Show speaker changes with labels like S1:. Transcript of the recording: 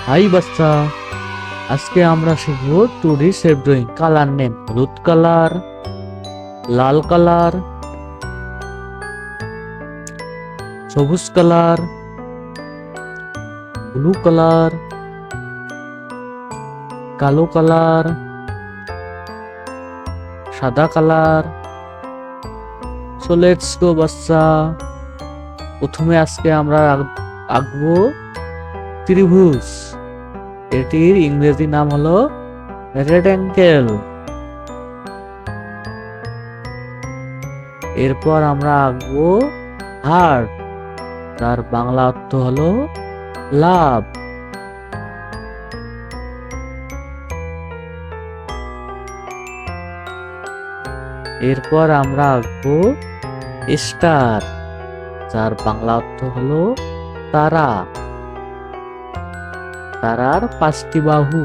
S1: High বাচ্চা, আজকে আমরা শিখব 2D shape drawing. Colour name: হলুদ কালার, লাল কালার, সবুজ কালার, ব্লু কালার, কালো কালার, সাদা কালার। সো লেটস গো বাচ্চা। প্রথমে আজকে আমরা আঁকবো ত্রিভুজ। এটির ইংরেজি নাম হলো রেক্ট্যাঙ্গেল। এরপর আমরা আঁকবো হার্ট, তার বাংলা অর্থ হলো লাভ। এরপর আমরা আঁকবো স্টার, যার বাংলা অর্থ হলো তারা। তারার 5টি বাহু।